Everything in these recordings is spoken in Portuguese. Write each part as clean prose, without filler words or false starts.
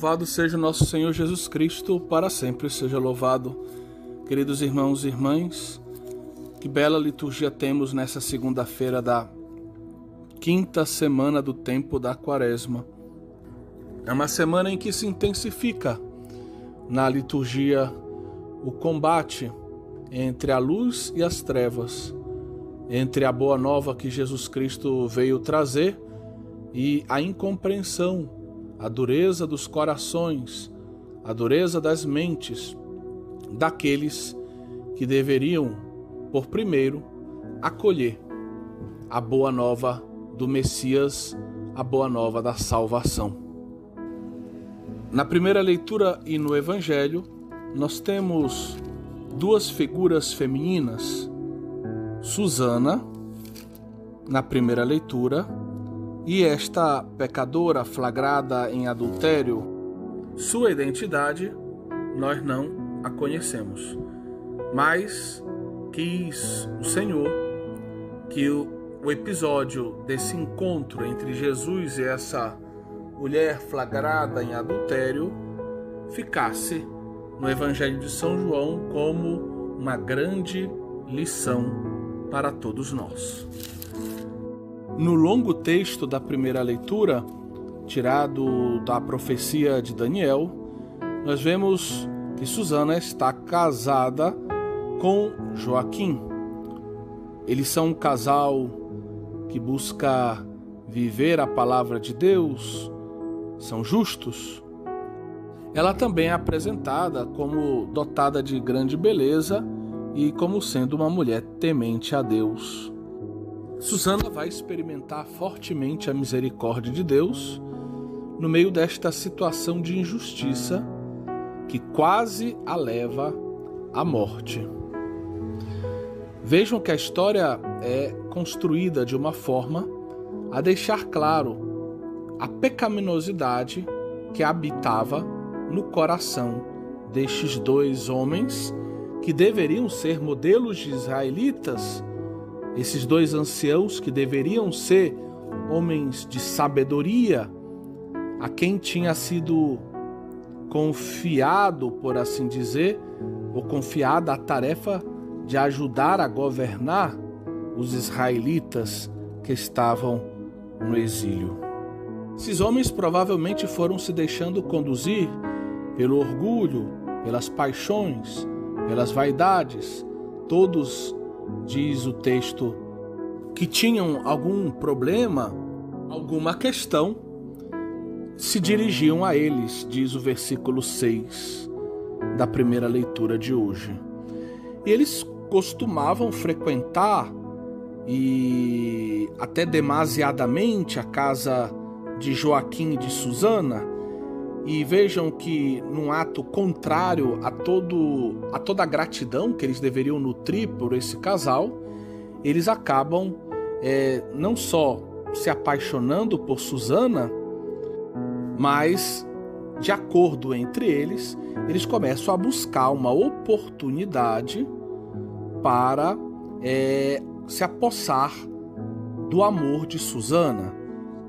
Louvado seja o nosso Senhor Jesus Cristo, para sempre seja louvado. Queridos irmãos e irmãs, que bela liturgia temos nessa segunda-feira da quinta semana do tempo da Quaresma. É uma semana em que se intensifica na liturgia o combate entre a luz e as trevas, entre a boa nova que Jesus Cristo veio trazer e a incompreensão, a dureza dos corações, a dureza das mentes daqueles que deveriam, por primeiro, acolher a boa nova do Messias, a boa nova da salvação. Na primeira leitura e no Evangelho, nós temos duas figuras femininas, Susana, na primeira leitura, e esta pecadora flagrada em adultério. Sua identidade nós não a conhecemos, mas quis o Senhor que o episódio desse encontro entre Jesus e essa mulher flagrada em adultério ficasse no Evangelho de São João como uma grande lição para todos nós. No longo texto da primeira leitura, tirado da profecia de Daniel, nós vemos que Susana está casada com Joaquim. Eles são um casal que busca viver a palavra de Deus, são justos. Ela também é apresentada como dotada de grande beleza e como sendo uma mulher temente a Deus. Susana vai experimentar fortemente a misericórdia de Deus no meio desta situação de injustiça que quase a leva à morte. Vejam que a história é construída de uma forma a deixar claro a pecaminosidade que habitava no coração destes dois homens que deveriam ser modelos de israelitas, esses dois anciãos que deveriam ser homens de sabedoria, a quem tinha sido confiado, por assim dizer, ou confiada a tarefa de ajudar a governar os israelitas que estavam no exílio. Esses homens provavelmente foram se deixando conduzir pelo orgulho, pelas paixões, pelas vaidades. Todos, diz o texto, que tinham algum problema, alguma questão, se dirigiam a eles, diz o versículo 6 da primeira leitura de hoje. E eles costumavam frequentar, e até demasiadamente, a casa de Joaquim e de Susana. E vejam que, num ato contrário a toda a gratidão que eles deveriam nutrir por esse casal, eles acabam não só se apaixonando por Susana, mas, de acordo entre eles, eles começam a buscar uma oportunidade para se apossar do amor de Susana,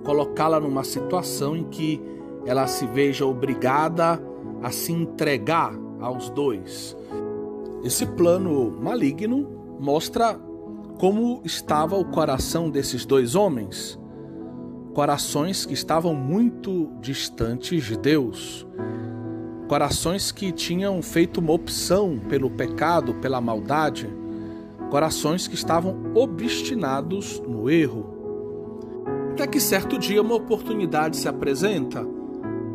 colocá-la numa situação em que ela se veja obrigada a se entregar aos dois. Esse plano maligno mostra como estava o coração desses dois homens, corações que estavam muito distantes de Deus, corações que tinham feito uma opção pelo pecado, pela maldade, corações que estavam obstinados no erro. Até que certo dia uma oportunidade se apresenta.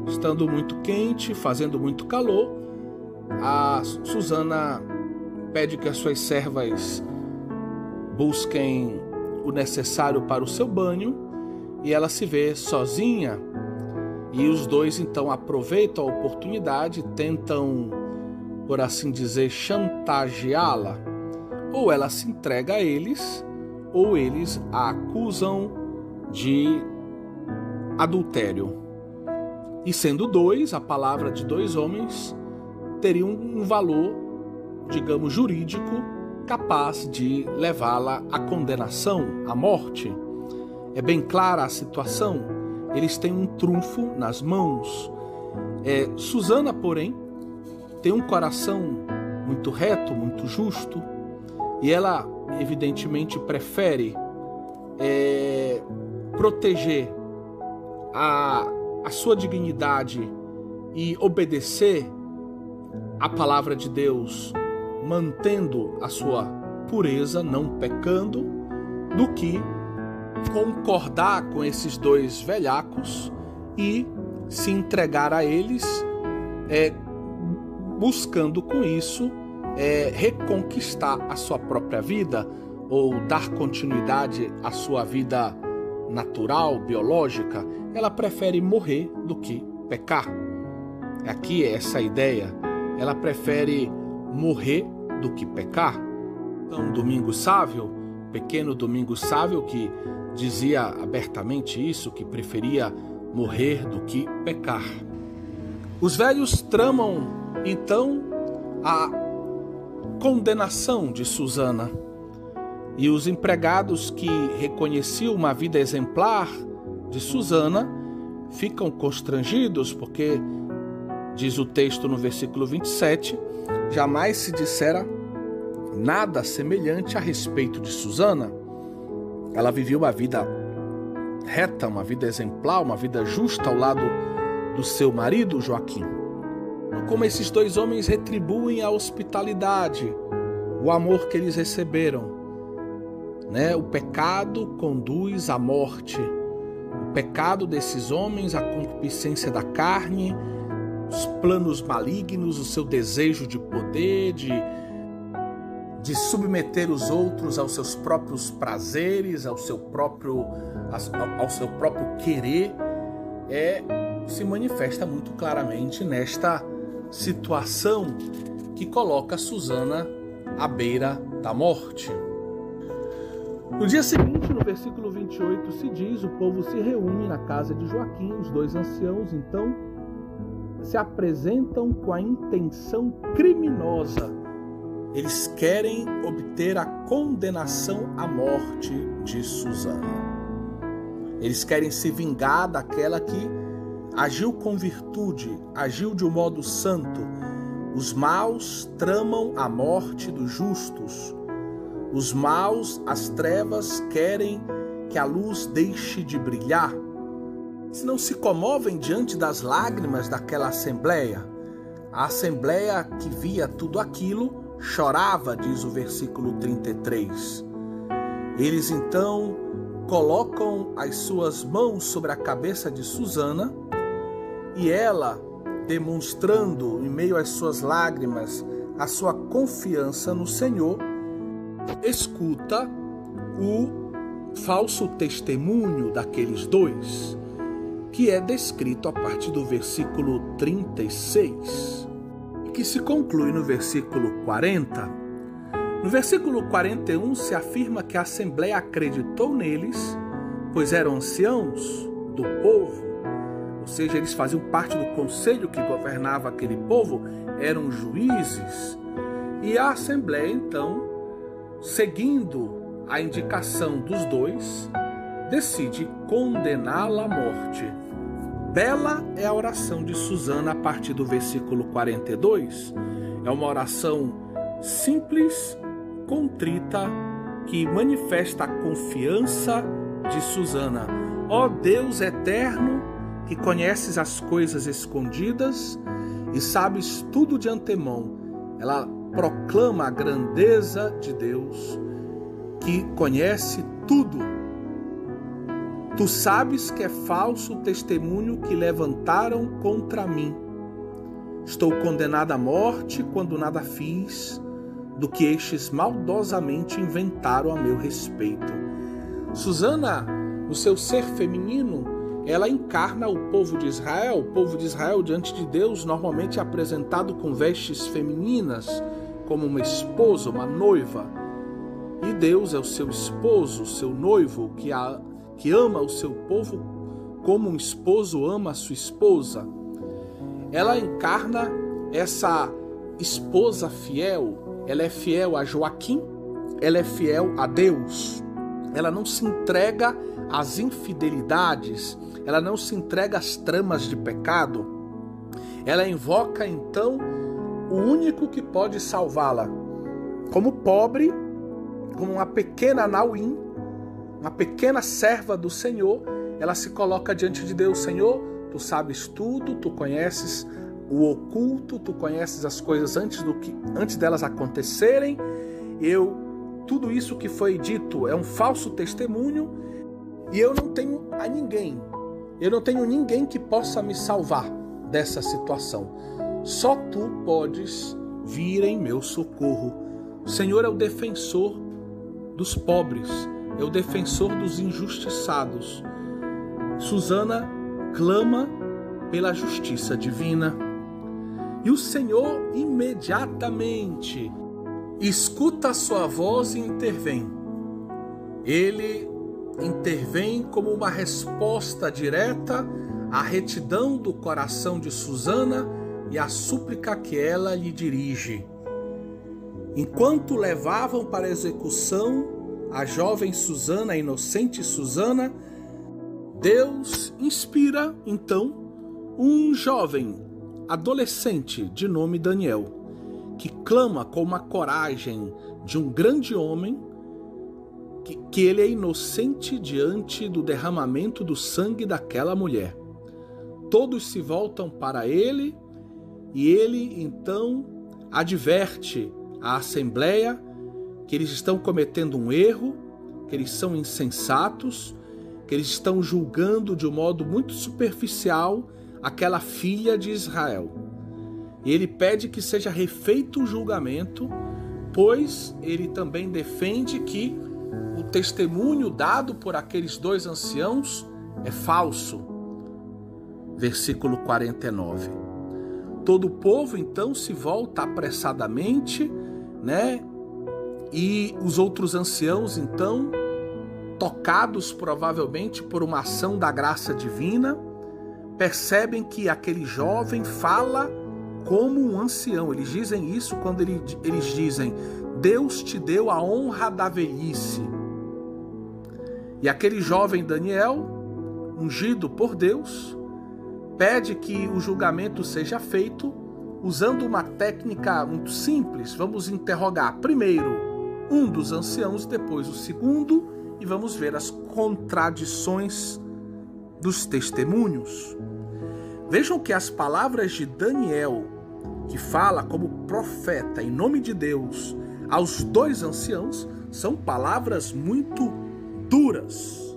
Estando muito quente, fazendo muito calor, a Susana pede que as suas servas busquem o necessário para o seu banho e ela se vê sozinha. E os dois então aproveitam a oportunidade, tentam, por assim dizer, chantageá-la. Ou ela se entrega a eles, ou eles a acusam de adultério. E sendo dois, a palavra de dois homens teria um valor, digamos, jurídico, capaz de levá-la à condenação, à morte. É bem clara a situação. Eles têm um trunfo nas mãos. Susana, porém, tem um coração muito reto, muito justo, e ela, evidentemente, prefere proteger a sua dignidade e obedecer a palavra de Deus, mantendo a sua pureza, não pecando, do que concordar com esses dois velhacos e se entregar a eles, buscando com isso reconquistar a sua própria vida ou dar continuidade à sua vida natural, biológica. Ela prefere morrer do que pecar. Aqui é essa ideia. Ela prefere morrer do que pecar. Então, Domingos Sávio, pequeno Domingos Sávio, que dizia abertamente isso, que preferia morrer do que pecar. Os velhos tramam, então, a condenação de Susana. E os empregados que reconheciam uma vida exemplar de Susana ficam constrangidos, porque, diz o texto no versículo 27, jamais se dissera nada semelhante a respeito de Susana. Ela vivia uma vida reta, uma vida exemplar, uma vida justa ao lado do seu marido Joaquim. Como esses dois homens retribuem a hospitalidade, o amor que eles receberam. O pecado conduz à morte. O pecado desses homens, a concupiscência da carne, os planos malignos, o seu desejo de poder, de submeter os outros aos seus próprios prazeres, ao seu próprio querer, se manifesta muito claramente nesta situação que coloca Susana à beira da morte. No dia seguinte, no versículo 28, se diz: o povo se reúne na casa de Joaquim. Os dois anciãos, então, se apresentam com a intenção criminosa. Eles querem obter a condenação à morte de Susana. Eles querem se vingar daquela que agiu com virtude, agiu de um modo santo. Os maus tramam a morte dos justos. Os maus, as trevas, querem que a luz deixe de brilhar. Se não se comovem diante das lágrimas daquela assembleia, a assembleia que via tudo aquilo chorava, diz o versículo 33. Eles então colocam as suas mãos sobre a cabeça de Susana e ela, demonstrando em meio às suas lágrimas a sua confiança no Senhor, escuta o falso testemunho daqueles dois, que é descrito a partir do versículo 36, e que se conclui no versículo 40. No versículo 41 se afirma que a Assembleia acreditou neles, pois eram anciãos do povo, ou seja, eles faziam parte do conselho que governava aquele povo, eram juízes, e a Assembleia, então, seguindo a indicação dos dois, decide condená-la à morte. Bela é a oração de Susana a partir do versículo 42. É uma oração simples, contrita, que manifesta a confiança de Susana. Ó Deus eterno, que conheces as coisas escondidas e sabes tudo de antemão. Ela proclama a grandeza de Deus, que conhece tudo. Tu sabes que é falso o testemunho que levantaram contra mim. Estou condenada à morte quando nada fiz do que estes maldosamente inventaram a meu respeito. Susana, no seu ser feminino, ela encarna o povo de Israel. O povo de Israel, diante de Deus, normalmente é apresentado com vestes femininas, como uma esposa, uma noiva. E Deus é o seu esposo, o seu noivo, que ama o seu povo como um esposo ama a sua esposa. Ela encarna essa esposa fiel. Ela é fiel a Joaquim, ela é fiel a Deus. Ela não se entrega às infidelidades, ela não se entrega às tramas de pecado. Ela invoca então o único que pode salvá-la. Como pobre, como uma pequena Nauim, uma pequena serva do Senhor, ela se coloca diante de Deus. Senhor, tu sabes tudo, tu conheces o oculto, tu conheces as coisas antes delas acontecerem. Tudo isso que foi dito é um falso testemunho e eu não tenho ninguém que possa me salvar dessa situação. Só tu podes vir em meu socorro. O Senhor é o defensor dos pobres, é o defensor dos injustiçados. Susana clama pela justiça divina. E o Senhor imediatamente escuta a sua voz e intervém. Ele intervém como uma resposta direta à retidão do coração de Susana e à súplica que ela lhe dirige. Enquanto levavam para execução a jovem Susana, a inocente Susana, Deus inspira então um jovem adolescente de nome Daniel, que clama com uma coragem de um grande homem, que ele é inocente diante do derramamento do sangue daquela mulher. Todos se voltam para ele e ele então adverte a assembleia que eles estão cometendo um erro, que eles são insensatos, que eles estão julgando de um modo muito superficial aquela filha de Israel. E ele pede que seja refeito o julgamento, pois ele também defende que o testemunho dado por aqueles dois anciãos é falso. Versículo 49. Todo o povo então se volta apressadamente, E os outros anciãos então, tocados provavelmente por uma ação da graça divina, percebem que aquele jovem fala como um ancião. Eles dizem isso quando eles dizem: Deus te deu a honra da velhice. E aquele jovem Daniel, ungido por Deus, pede que o julgamento seja feito usando uma técnica muito simples. Vamos interrogar primeiro um dos anciãos, depois o segundo, e vamos ver as contradições dos testemunhos. Vejam que as palavras de Daniel, que fala como profeta em nome de Deus aos dois anciãos, são palavras muito duras.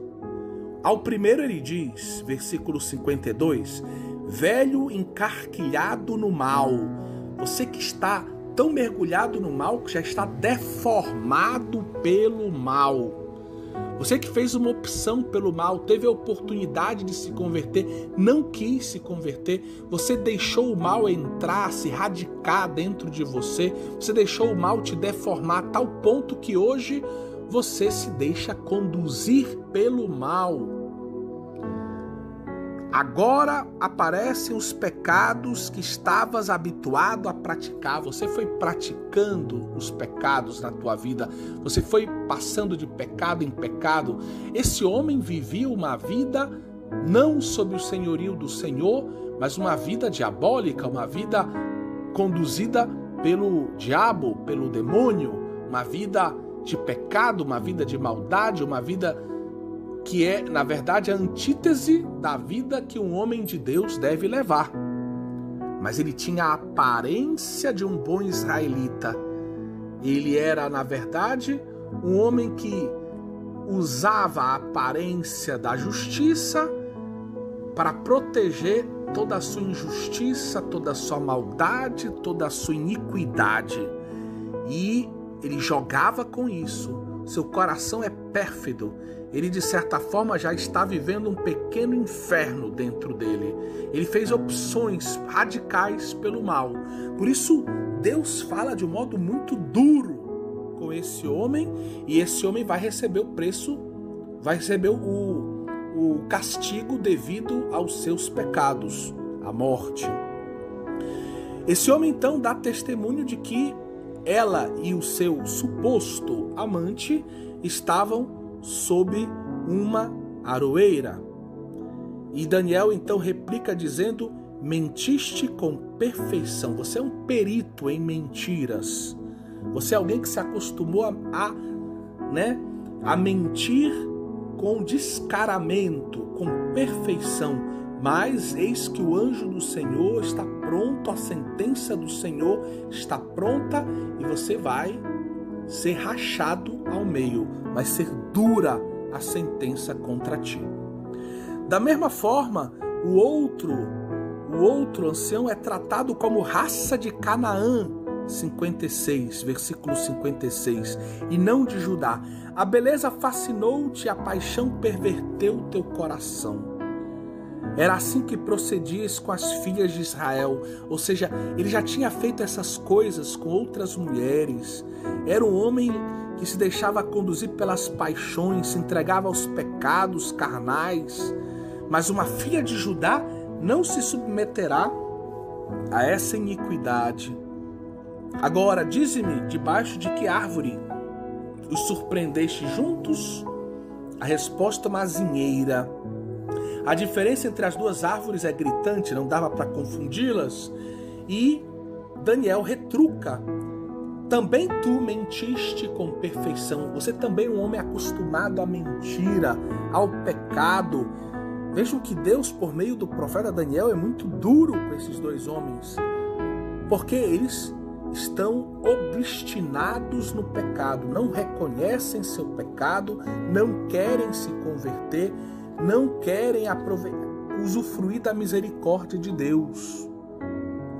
Ao primeiro ele diz, versículo 52, velho encarquilhado no mal, você que está tão mergulhado no mal que já está deformado pelo mal. Você que fez uma opção pelo mal, teve a oportunidade de se converter, não quis se converter, você deixou o mal entrar, se radicar dentro de você, você deixou o mal te deformar a tal ponto que hoje você se deixa conduzir pelo mal. Agora aparecem os pecados que estavas habituado a praticar. Você foi praticando os pecados na tua vida. Você foi passando de pecado em pecado. Esse homem vivia uma vida não sob o senhorio do Senhor, mas uma vida diabólica, uma vida conduzida pelo diabo, pelo demônio, uma vida de pecado, uma vida de maldade, uma vida que é, na verdade, a antítese da vida que um homem de Deus deve levar. Mas ele tinha a aparência de um bom israelita. Ele era, na verdade, um homem que usava a aparência da justiça para proteger toda a sua injustiça, toda a sua maldade, toda a sua iniquidade. E ele jogava com isso. Seu coração é pérfido. Ele, de certa forma, já está vivendo um pequeno inferno dentro dele. Ele fez opções radicais pelo mal. Por isso, Deus fala de um modo muito duro com esse homem, e esse homem vai receber o preço, vai receber o castigo devido aos seus pecados, a morte. Esse homem, então, dá testemunho de que ela e o seu suposto amante estavam sob uma aroeira. E Daniel então replica dizendo: mentiste com perfeição. Você é um perito em mentiras. Você é alguém que se acostumou a mentir com descaramento, com perfeição. Mas eis que o anjo do Senhor está pronto, a sentença do Senhor está pronta e você vai ser rachado ao meio, vai ser dura a sentença contra ti. Da mesma forma, o outro ancião é tratado como raça de Canaã, 56, versículo 56, e não de Judá. A beleza fascinou-te, a paixão perverteu teu coração. Era assim que procedias com as filhas de Israel, ou seja, ele já tinha feito essas coisas com outras mulheres. Era um homem que se deixava conduzir pelas paixões, se entregava aos pecados carnais. Mas uma filha de Judá não se submeterá a essa iniquidade. Agora, dize-me, debaixo de que árvore os surpreendeste juntos? A resposta é uma azinheira. A diferença entre as duas árvores é gritante, não dava para confundi-las. E Daniel retruca. Também tu mentiste com perfeição. Você também é um homem acostumado à mentira, ao pecado. Vejam que Deus, por meio do profeta Daniel, é muito duro com esses dois homens. Porque eles estão obstinados no pecado, não reconhecem seu pecado, não querem se converter, não querem usufruir da misericórdia de Deus.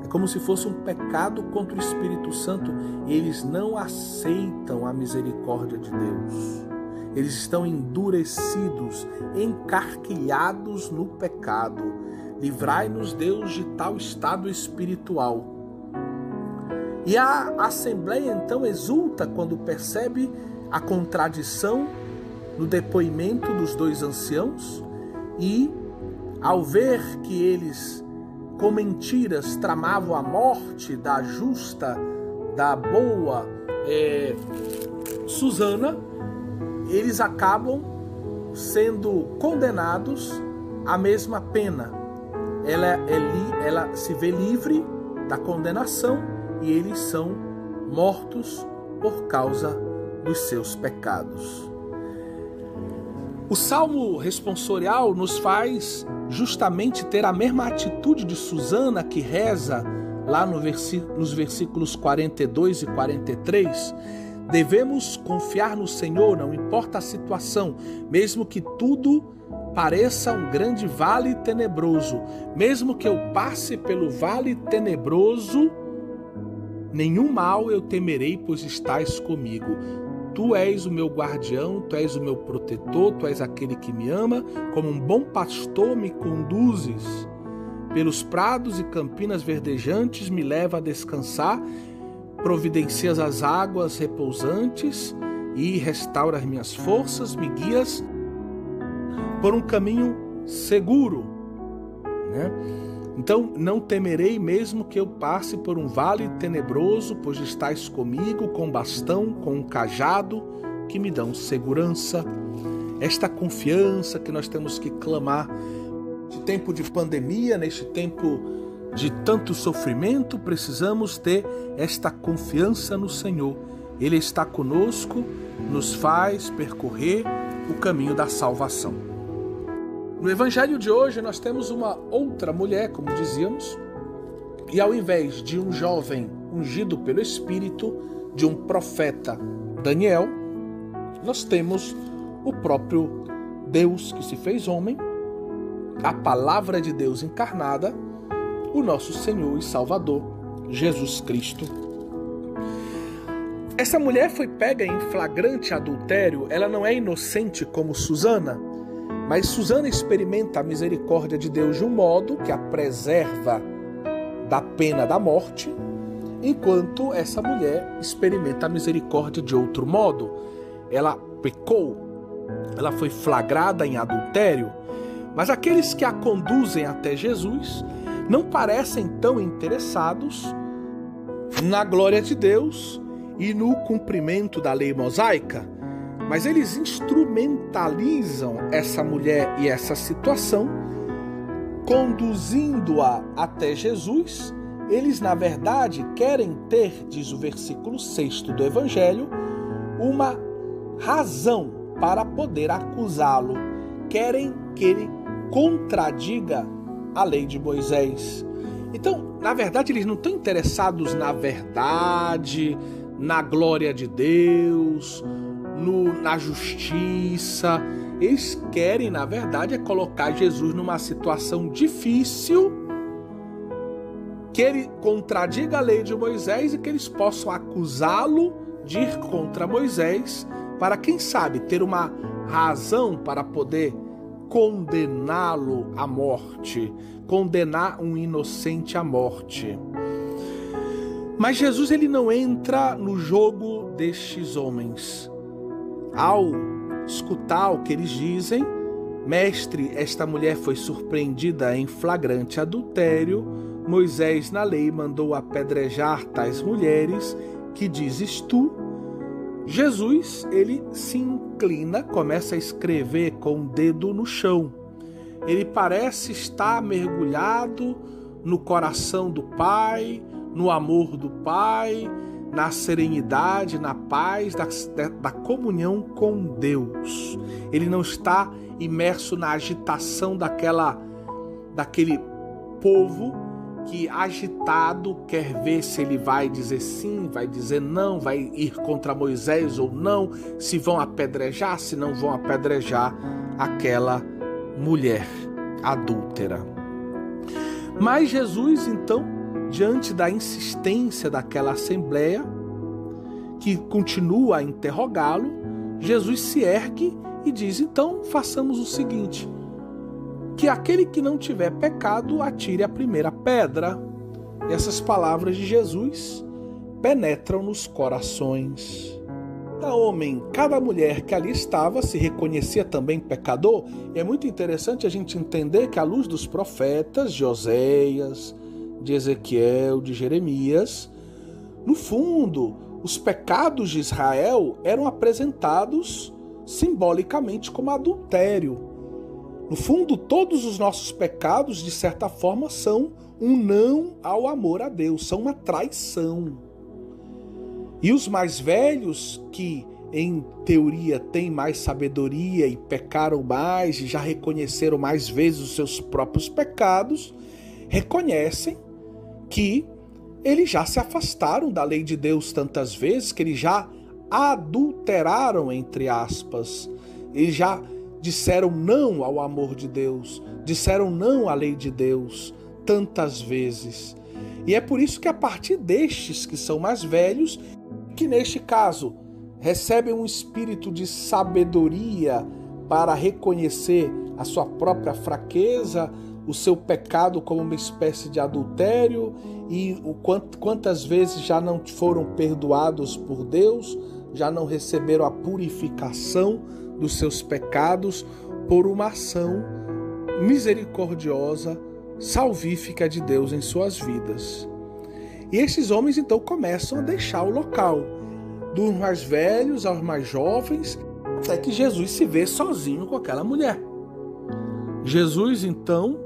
É como se fosse um pecado contra o Espírito Santo e eles não aceitam a misericórdia de Deus. Eles estão endurecidos, encarquilhados no pecado. Livrai-nos, Deus, de tal estado espiritual. E a Assembleia então exulta quando percebe a contradição no depoimento dos dois anciãos e, ao ver que eles, com mentiras, tramavam a morte da justa, da boa Susana, eles acabam sendo condenados à mesma pena. Ela se vê livre da condenação e eles são mortos por causa dos seus pecados. O Salmo responsorial nos faz justamente ter a mesma atitude de Susana, que reza lá nos versículos 42 e 43. Devemos confiar no Senhor, não importa a situação, mesmo que tudo pareça um grande vale tenebroso. Mesmo que eu passe pelo vale tenebroso, nenhum mal eu temerei, pois estás comigo. Tu és o meu guardião, tu és o meu protetor, tu és aquele que me ama. Como um bom pastor me conduzes pelos prados e campinas verdejantes, me leva a descansar, providencias as águas repousantes e restaura as minhas forças, me guias por um caminho seguro, né? Então, não temerei mesmo que eu passe por um vale tenebroso, pois estás comigo com bastão, com um cajado que me dão segurança. Esta confiança que nós temos que clamar. Neste tempo de pandemia, neste tempo de tanto sofrimento, precisamos ter esta confiança no Senhor. Ele está conosco, nos faz percorrer o caminho da salvação. No evangelho de hoje nós temos uma outra mulher, como dizíamos, e ao invés de um jovem ungido pelo Espírito, de um profeta Daniel, nós temos o próprio Deus que se fez homem, a palavra de Deus encarnada, o nosso Senhor e Salvador, Jesus Cristo. Essa mulher foi pega em flagrante adultério. Ela não é inocente como Susana, mas Susana experimenta a misericórdia de Deus de um modo que a preserva da pena da morte, enquanto essa mulher experimenta a misericórdia de outro modo. Ela pecou, ela foi flagrada em adultério, mas aqueles que a conduzem até Jesus não parecem tão interessados na glória de Deus e no cumprimento da lei mosaica, mas eles instrumentalizam essa mulher e essa situação conduzindo-a até Jesus, eles na verdade querem ter, diz o versículo 6 do Evangelho, uma razão para poder acusá-lo. Querem que ele contradiga a lei de Moisés. Então, na verdade, eles não estão interessados na verdade, na glória de Deus, na justiça. Eles querem, na verdade, é colocar Jesus numa situação difícil, que ele contradiga a lei de Moisés e que eles possam acusá-lo de ir contra Moisés, para, quem sabe, ter uma razão para poder condená-lo à morte, condenar um inocente à morte. Mas Jesus, ele não entra no jogo destes homens. Ao escutar o que eles dizem, mestre, esta mulher foi surpreendida em flagrante adultério, Moisés na lei mandou apedrejar tais mulheres, que dizes tu? Jesus, ele se inclina, começa a escrever com o dedo no chão. Ele parece estar mergulhado no coração do Pai, no amor do Pai, na serenidade, na paz, da comunhão com Deus. Ele não está imerso na agitação daquele povo que, agitado, quer ver se ele vai dizer sim, vai dizer não, vai ir contra Moisés ou não, se vão apedrejar, se não vão apedrejar aquela mulher adúltera. Mas Jesus, então, diante da insistência daquela assembleia, que continua a interrogá-lo, Jesus se ergue e diz: então façamos o seguinte, que aquele que não tiver pecado atire a primeira pedra. E essas palavras de Jesus penetram nos corações. Cada homem, cada mulher que ali estava se reconhecia também pecador. E é muito interessante a gente entender que, à luz dos profetas de Oséias, de Ezequiel, de Jeremias, no fundo, os pecados de Israel eram apresentados simbolicamente como adultério. No fundo, todos os nossos pecados, de certa forma, são um não ao amor a Deus, são uma traição. E os mais velhos, que em teoria têm mais sabedoria e pecaram mais e já reconheceram mais vezes os seus próprios pecados, reconhecem que eles já se afastaram da lei de Deus tantas vezes, que eles já adulteraram, entre aspas. Eles já disseram não ao amor de Deus, disseram não à lei de Deus tantas vezes. E é por isso que, a partir destes que são mais velhos, que neste caso recebem um espírito de sabedoria para reconhecer a sua própria fraqueza, o seu pecado como uma espécie de adultério, e quantas vezes já não foram perdoados por Deus, já não receberam a purificação dos seus pecados por uma ação misericordiosa, salvífica de Deus em suas vidas. E esses homens então começam a deixar o local, dos mais velhos aos mais jovens, até que Jesus se vê sozinho com aquela mulher. Jesus então,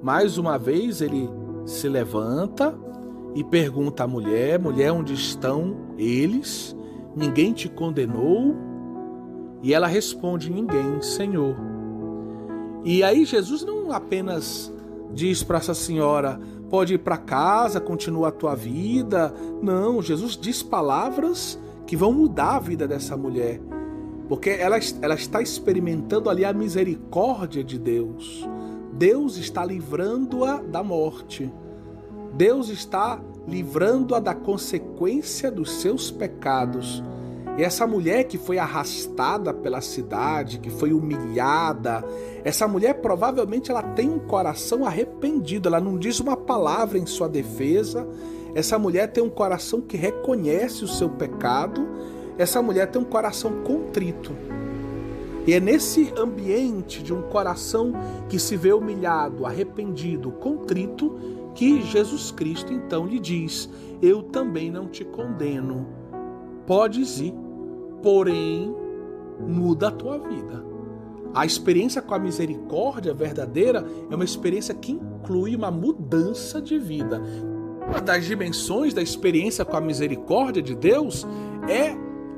mais uma vez, ele se levanta e pergunta à mulher: mulher, onde estão eles? Ninguém te condenou? E ela responde: ninguém, Senhor. E aí Jesus não apenas diz para essa senhora: pode ir para casa, continua a tua vida. Não, Jesus diz palavras que vão mudar a vida dessa mulher, porque ela está experimentando ali a misericórdia de Deus. Deus está livrando-a da morte. Deus está livrando-a da consequência dos seus pecados. E essa mulher que foi arrastada pela cidade, que foi humilhada, essa mulher provavelmente ela tem um coração arrependido, ela não diz uma palavra em sua defesa. Essa mulher tem um coração que reconhece o seu pecado, essa mulher tem um coração contrito. E é nesse ambiente de um coração que se vê humilhado, arrependido, contrito, que Jesus Cristo então lhe diz: eu também não te condeno, podes ir, porém muda a tua vida. A experiência com a misericórdia verdadeira é uma experiência que inclui uma mudança de vida. Uma das dimensões da experiência com a misericórdia de Deus é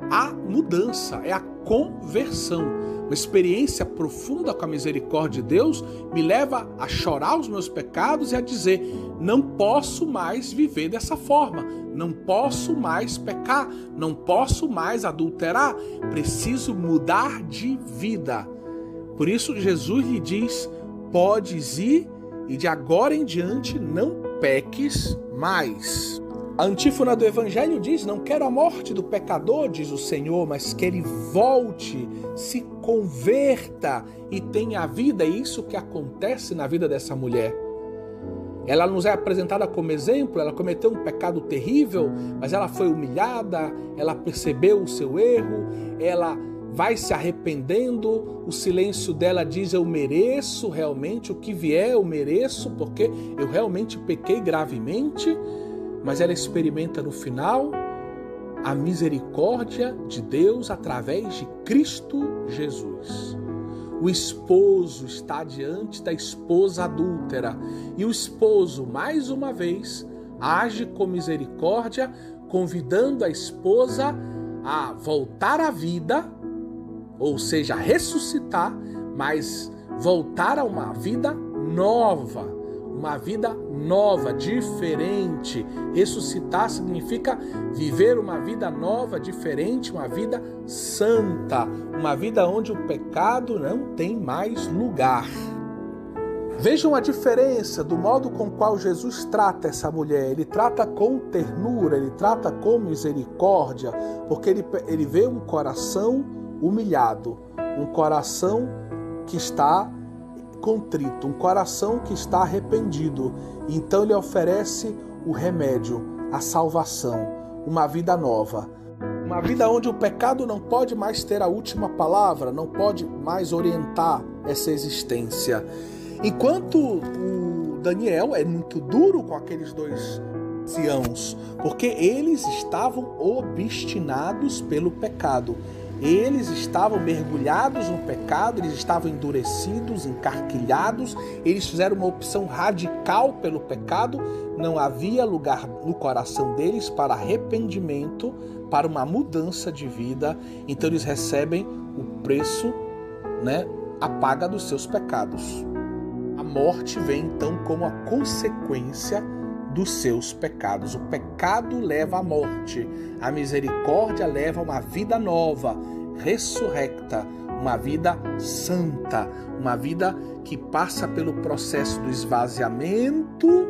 a mudança, é a conversão. Uma experiência profunda com a misericórdia de Deus me leva a chorar os meus pecados e a dizer: não posso mais viver dessa forma, não posso mais pecar, não posso mais adulterar, preciso mudar de vida. Por isso Jesus lhe diz: podes ir e de agora em diante não peques mais. A antífona do Evangelho diz: não quero a morte do pecador, diz o Senhor, mas que ele volte, se converta e tenha a vida. É isso que acontece na vida dessa mulher. Ela nos é apresentada como exemplo, ela cometeu um pecado terrível, mas ela foi humilhada, ela percebeu o seu erro, ela vai se arrependendo, o silêncio dela diz: eu mereço realmente, o que vier eu mereço, porque eu realmente pequei gravemente. Mas ela experimenta no final a misericórdia de Deus através de Cristo Jesus. O esposo está diante da esposa adúltera e o esposo, mais uma vez, age com misericórdia, convidando a esposa a voltar à vida, ou seja, ressuscitar, mas voltar a uma vida nova. Uma vida nova, diferente. Ressuscitar significa viver uma vida nova, diferente, uma vida santa, uma vida onde o pecado não tem mais lugar. Vejam a diferença do modo com qual Jesus trata essa mulher. Ele trata com ternura, ele trata com misericórdia, porque ele vê um coração humilhado, um coração que está contrito, um coração que está arrependido. Então ele oferece o remédio, a salvação, uma vida nova. Uma vida onde o pecado não pode mais ter a última palavra, não pode mais orientar essa existência. Enquanto o Daniel é muito duro com aqueles dois anciãos, porque eles estavam obstinados pelo pecado. Eles estavam mergulhados no pecado, eles estavam endurecidos, encarquilhados, eles fizeram uma opção radical pelo pecado, não havia lugar no coração deles para arrependimento, para uma mudança de vida, então eles recebem o preço, a paga dos seus pecados. A morte vem então como a consequência dos seus pecados. O pecado leva à morte, a misericórdia leva a uma vida nova, ressurrecta, uma vida santa, uma vida que passa pelo processo do esvaziamento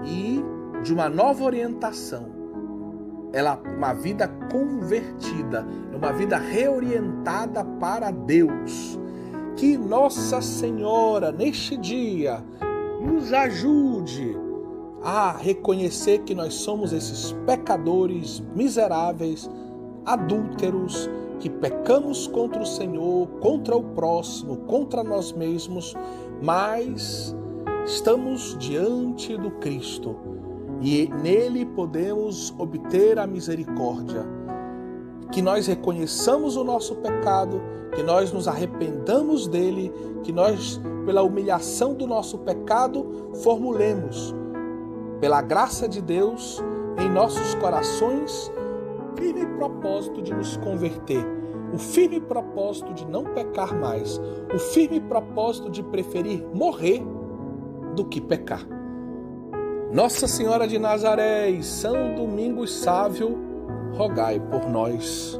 e de uma nova orientação. Uma vida convertida, uma vida reorientada para Deus. Que Nossa Senhora, neste dia, nos ajude a reconhecer que nós somos esses pecadores miseráveis, adúlteros, que pecamos contra o Senhor, contra o próximo, contra nós mesmos, mas estamos diante do Cristo e nele podemos obter a misericórdia. Que nós reconheçamos o nosso pecado, que nós nos arrependamos dele, que nós, pela humilhação do nosso pecado, formulemos, pela graça de Deus, em nossos corações, o firme propósito de nos converter, o firme propósito de não pecar mais, o firme propósito de preferir morrer do que pecar. Nossa Senhora de Nazaré e São Domingos Sávio, rogai por nós.